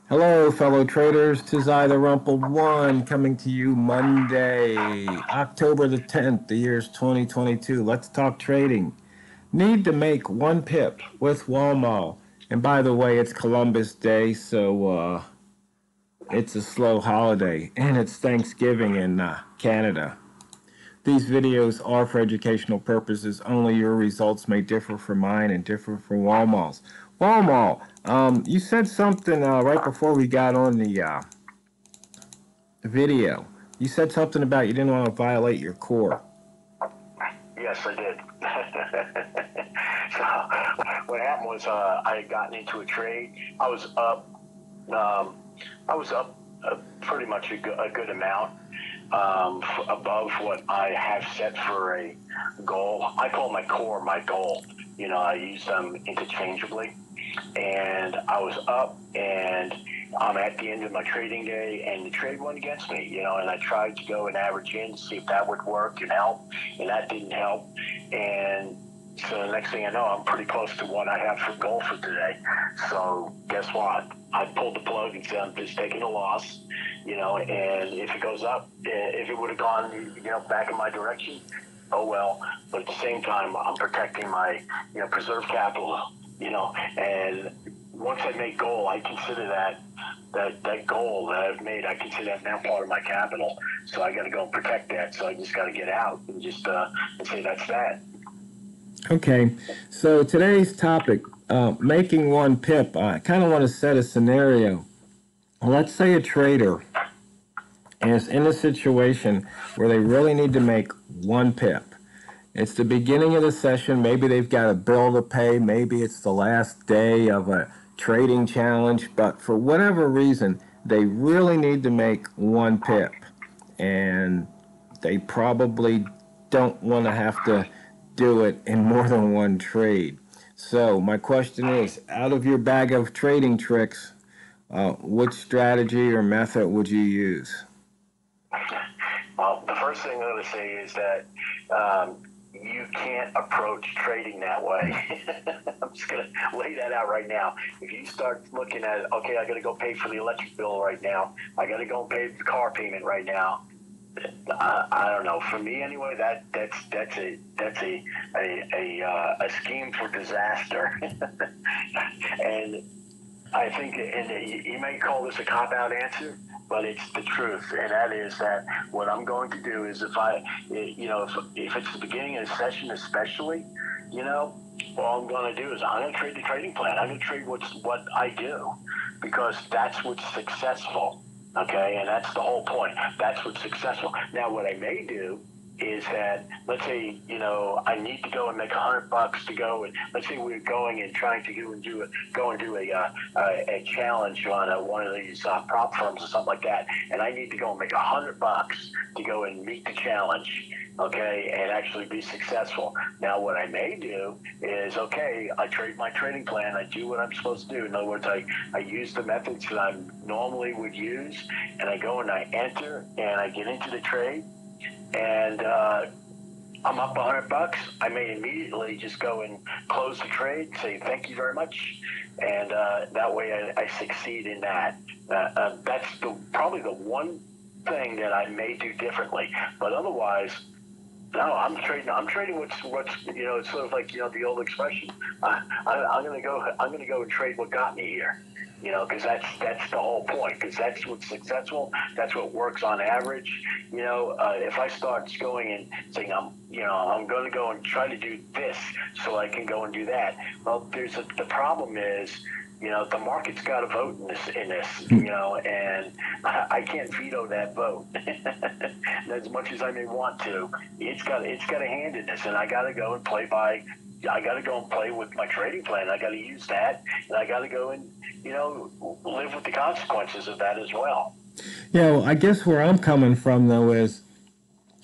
Hello, fellow traders. 'Tis I, TheRumpledOne, coming to you Monday, October the 10th. The year's 2022. Let's talk trading. Need to make one pip with Walmal. And by the way, it's Columbus Day, so it's a slow holiday, and it's Thanksgiving in Canada. These videos are for educational purposes only. Your results may differ from mine and differ from Walmal's. Walmal, you said something right before we got on the video. You said something about you didn't want to violate your core. Yes, I did. So what happened was I had gotten into a trade. I was up. Pretty much a good amount above what I have set for a goal. I call my core my goal. You know, I use them interchangeably. And I was up, and I'm at the end of my trading day, and the trade went against me, you know, and I tried to go and average in to see if that would work and help, and that didn't help. And so the next thing I know, I'm pretty close to what I have for goal for today. So guess what? I pulled the plug and said, I'm just taking a loss, you know, and if it goes up, if it would have gone, you know, back in my direction, oh well. But at the same time, I'm protecting my, you know, preserve capital, you know, and once I make goal, I consider that goal that I've made, I consider that now part of my capital. So I got to go and protect that. So I just got to get out and just and say that's that. Okay, so today's topic, making one pip. I kind of want to set a scenario. Let's say a trader is in a situation where they really need to make one pip. It's the beginning of the session. Maybe they've got a bill to pay. Maybe it's the last day of a trading challenge. But for whatever reason, they really need to make one pip. And they probably don't want to have to do it in more than one trade. So my question is, out of your bag of trading tricks, which strategy or method would you use? Well, the first thing I'm going to say is that you can't approach trading that way. I'm just going to lay that out right now. If you start looking at, okay, I got to go pay for the electric bill right now. I got to go pay the car payment right now. I don't know. For me, anyway, that's a scheme for disaster. And I think, and you may call this a cop-out answer, but it's the truth, and that is that what I'm going to do is if it's the beginning of the session especially, you know, all I'm going to do is I'm going to trade the trading plan. I'm going to trade what I do because that's what's successful, okay? And that's the whole point. That's what's successful. Now, what I may do is that, let's say, you know, I need to go and make $100 to go, and let's say we're going and trying to go and do a challenge on one of these prop firms or something like that, and I need to go and make $100 to go and meet the challenge, okay, and actually be successful. Now, what I may do is, okay, I trade my trading plan, I do what I'm supposed to do. In other words, I use the methods that I normally would use, and I go and I enter and I get into the trade, and I'm up $100. I may immediately just go and close the trade, say thank you very much, and that way I succeed in that. That's probably the one thing that I may do differently, but otherwise, no, I'm trading what's you know. It's sort of like, you know, the old expression. I'm gonna go and trade what got me here. You know, because that's the whole point. Because that's what's successful. That's what works on average. You know, if I start going and saying I'm going to go and try to do this so I can go and do that. Well, the problem is, you know, the market's got to vote in this, you know, and I can't veto that vote. As much as I may want to, it's got a hand in this, and I got to go and I got to go and play with my trading plan. I got to use that, and I got to go and, you know, live with the consequences of that as well. Yeah, well, I guess where I'm coming from, though, is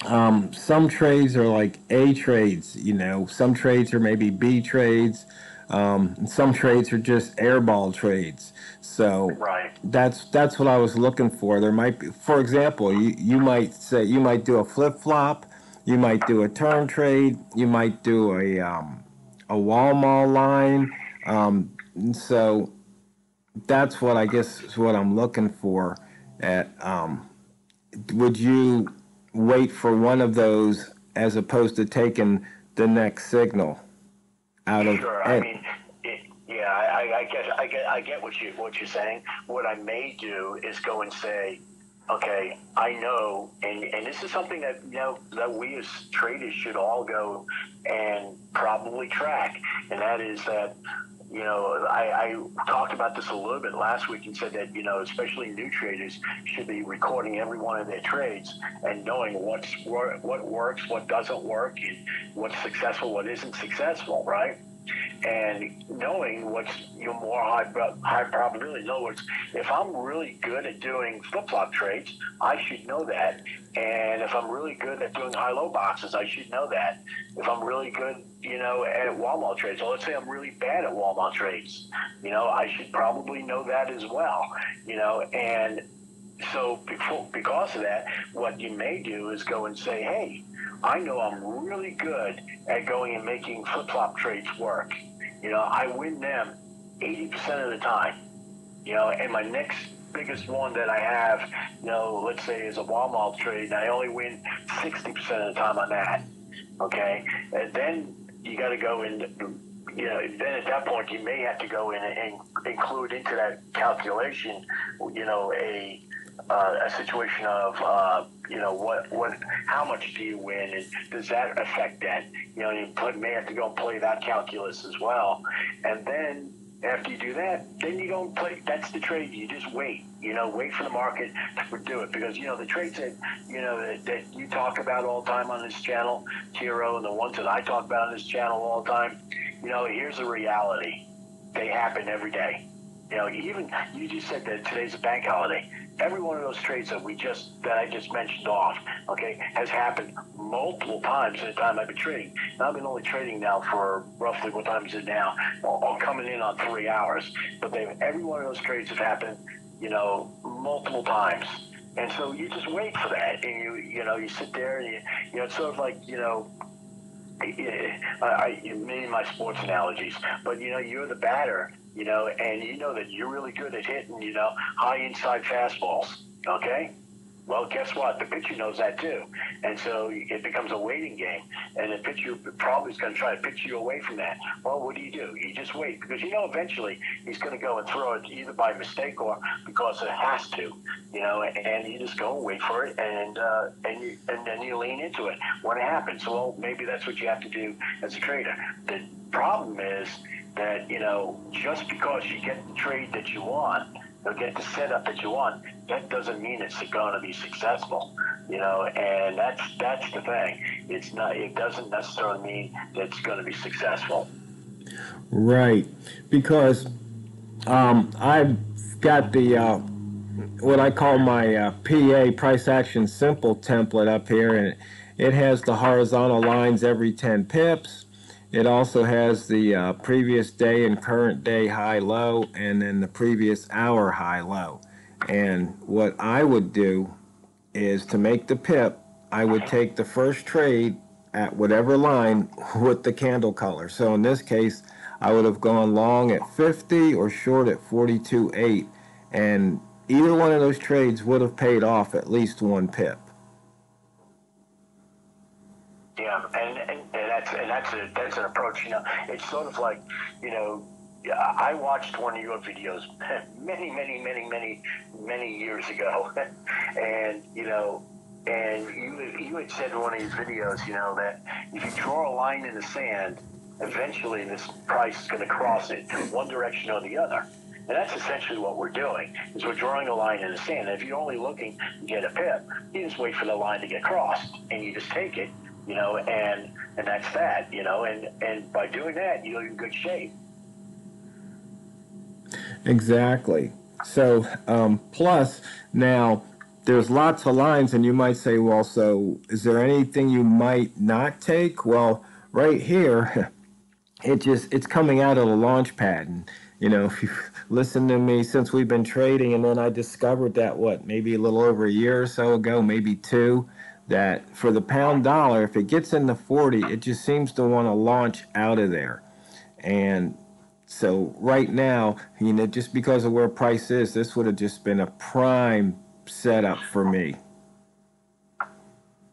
some trades are like A trades, you know, some trades are maybe B trades, and some trades are just airball trades. So Right. that's what I was looking for. There might be, for example, you might say you might do a flip flop, you might do a turn trade, you might do a Walmart line. So that's what I guess is what I'm looking for. At would you wait for one of those as opposed to taking the next signal out of Sure. I it? mean, yeah, I get what you're saying. What I may do is go and say, okay, I know, and this is something that that we as traders should all go and probably track, and that is that. I talked about this a little bit last week and said that, especially new traders should be recording every one of their trades and knowing what works, what doesn't work, and what's successful, what isn't successful, right? And knowing what's your more high probability. In other words, if I'm really good at doing flip flop trades, I should know that. And if I'm really good at doing high low boxes, I should know that. If I'm really good, at Walmal trades, or let's say I'm really bad at Walmal trades, I should probably know that as well. And so because of that, what you may do is go and say, hey, I know I'm really good at going and making flip-flop trades work. I win them 80% of the time. And my next biggest one that I have, let's say is a Walmart trade, and I only win 60% of the time on that. Okay? And then you got to go and then at that point you may have to go in and include into that calculation, a situation of how much do you win, and does that affect that? You may have to go and play that calculus as well, and then after you do that, then you don't play. That's the trade. You just wait. Wait for the market to do it, because the trades that that you talk about all the time on this channel, Tiro, and the ones that I talk about on this channel all the time. Here's the reality. They happen every day. Even you just said that today's a bank holiday. Every one of those trades that I just mentioned off, okay, has happened multiple times in the time I've been trading. And I've been only trading now for roughly, what time is it now? Well, I'm coming in on 3 hours. But every one of those trades have happened, multiple times. And so you just wait for that, and you sit there, and it's sort of like I mean my sports analogies, but you're the batter, and that you're really good at hitting, high inside fastballs. Okay. Well, guess what? The pitcher knows that too, and so it becomes a waiting game. And the pitcher probably is going to try to pitch you away from that. Well, what do? You just wait, because eventually he's going to go and throw it either by mistake or because it has to. And you just go and wait for it, and then you lean into it when it happens. Well, maybe that's what you have to do as a trader. The problem is that just because you get the trade that you want, or get the setup that you want, that doesn't mean it's going to be successful. And that's the thing. It's not. It doesn't necessarily mean that it's going to be successful. Right, because I've got the what I call my PA price action simple template up here, and it has the horizontal lines every 10 pips. It also has the previous day and current day high low, and then the previous hour high low. And what I would do is, to make the pip, I would take the first trade at whatever line with the candle color. So in this case, I would have gone long at 50 or short at 42.8, and either one of those trades would have paid off at least one pip. Yeah, that's an approach. It's sort of like, I watched one of your videos many years ago, and you had said in one of these videos, that if you draw a line in the sand, eventually this price is going to cross it one direction or the other. And that's essentially what we're doing, is we're drawing a line in the sand. And if you're only looking to get a pip, you just wait for the line to get crossed, and you just take it, and that's that, and by doing that, you're in good shape. Exactly. So, plus, now, there's lots of lines, and you might say, well, so is there anything you might not take? Well, right here, it's coming out of the launch pad. And, if you listen to me since we've been trading, and then I discovered that, maybe a little over a year or so ago, maybe two, that for the pound dollar, if it gets into 40, it just seems to want to launch out of there. And So right now, just because of where price is, this would have just been a prime setup for me.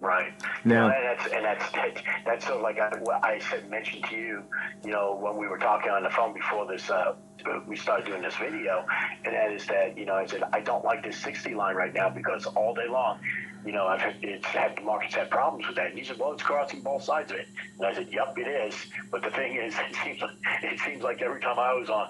Right. Now, That's sort of like I said, mentioned to you, when we were talking on the phone before this, we started doing this video, and that is that, I said, I don't like this 60 line right now because all day long, the market's had problems with that. And he said, well, it's crossing both sides of it. And I said, yep, it is. But the thing is, it seems like every time I was on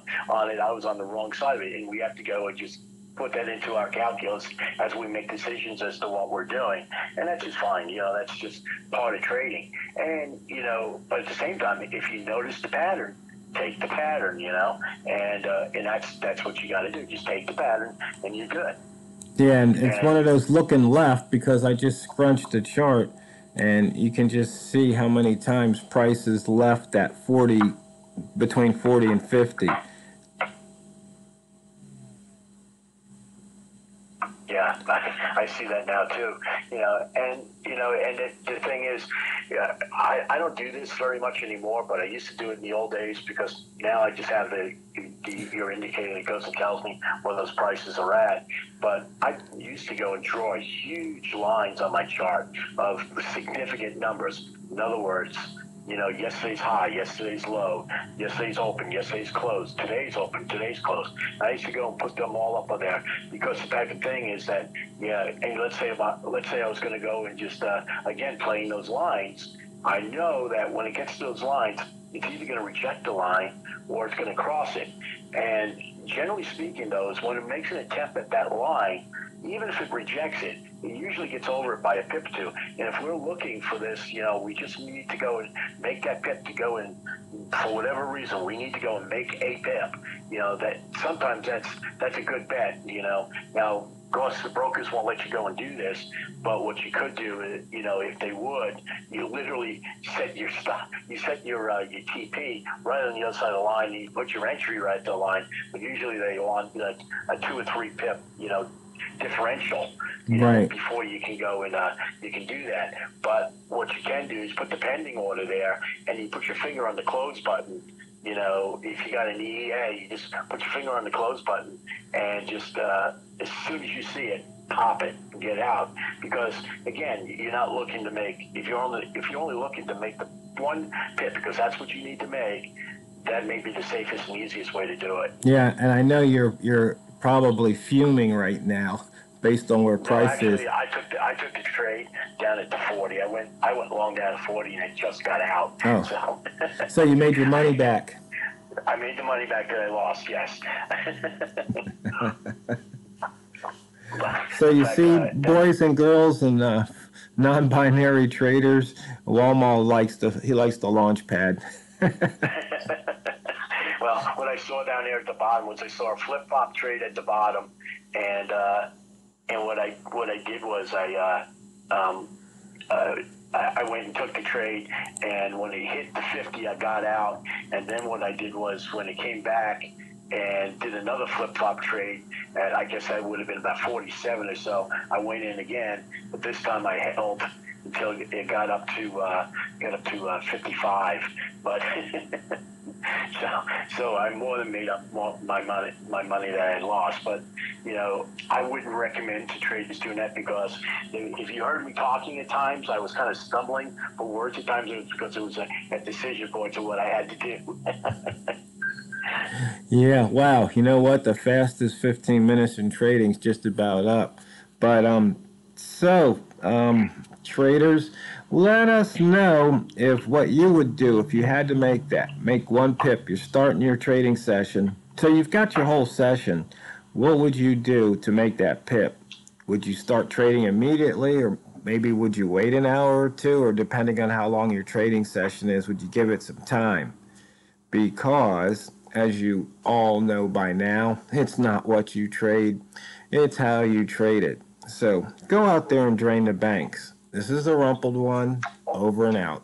it, I was on the wrong side of it. And we have to go and just put that into our calculus as we make decisions as to what we're doing. And that's just fine. That's just part of trading. And, but at the same time, if you notice the pattern, take the pattern, and that's what you got to do. Just take the pattern and you're good. Yeah, and it's one of those looking left, because I just scrunched the chart, and you can just see how many times prices left at 40, between 40 and 50. Yeah, I see that now too. And the thing is, I don't do this very much anymore, but I used to do it in the old days, because now I just have your indicator that goes and tells me where those prices are at. But I used to go and draw huge lines on my chart of significant numbers. In other words, yesterday's high, yesterday's low, yesterday's open, yesterday's closed, today's open, today's closed. I used to go and put them all up on there, because the type of thing is that, and let's say I was going to go and just, again, playing those lines, I know that when it gets to those lines, it's either going to reject the line or it's going to cross it. And generally speaking, though, is when it makes an attempt at that line, even if it rejects it, it usually gets over it by a pip or two. And if we're looking for this, we just need to go and make that pip to go in, for whatever reason, we need to go and make a pip. That sometimes that's a good bet, Now, of course, the brokers won't let you go and do this, but what you could do is, if they would, you literally set your stop, you set your TP right on the other side of the line, and you put your entry right at the line, but usually they want like a 2 or 3 pip, differential, right, before you can go and you can do that. But what you can do is put the pending order there, and you put your finger on the close button. If you got an EEA, you just put your finger on the close button, and just as soon as you see it, pop it and get out. Because again, you're not looking to make, if you're only looking to make the one pip, because that's what you need to make, that may be the safest and easiest way to do it. Yeah, and I know you're probably fuming right now, based on where price is. I took the trade down at the 40. I went long down to 40, and it just got out. Oh. So you made your money back. I made the money back that I lost, yes. So you see, boys and girls and non-binary traders, Walmal likes the launch pad. Well, what I saw down there at the bottom was I saw a flip-flop trade at the bottom, and what I did was I went and took the trade, and when it hit the 50, I got out, and then what I did was when it came back and did another flip-flop trade, and I guess that would have been about 47 or so, I went in again, but this time I held until it got up to 55, but so I more than made up my money that I had lost. But I wouldn't recommend to traders doing that, because if you heard me talking at times, I was kind of stumbling for words at times. It was because it was a decision point to what I had to do. Yeah, wow. You know what? The fastest 15 minutes in trading is just about up. But traders, let us know if what you would do if you had to make one pip. You're starting your trading session, so you've got your whole session. What would you do to make that pip? Would you start trading immediately, or maybe would you wait an hour or two, or depending on how long your trading session is, would you give it some time? Because, as you all know by now, it's not what you trade, it's how you trade it. So go out there and drain the banks. This is TheRumpledOne, over and out.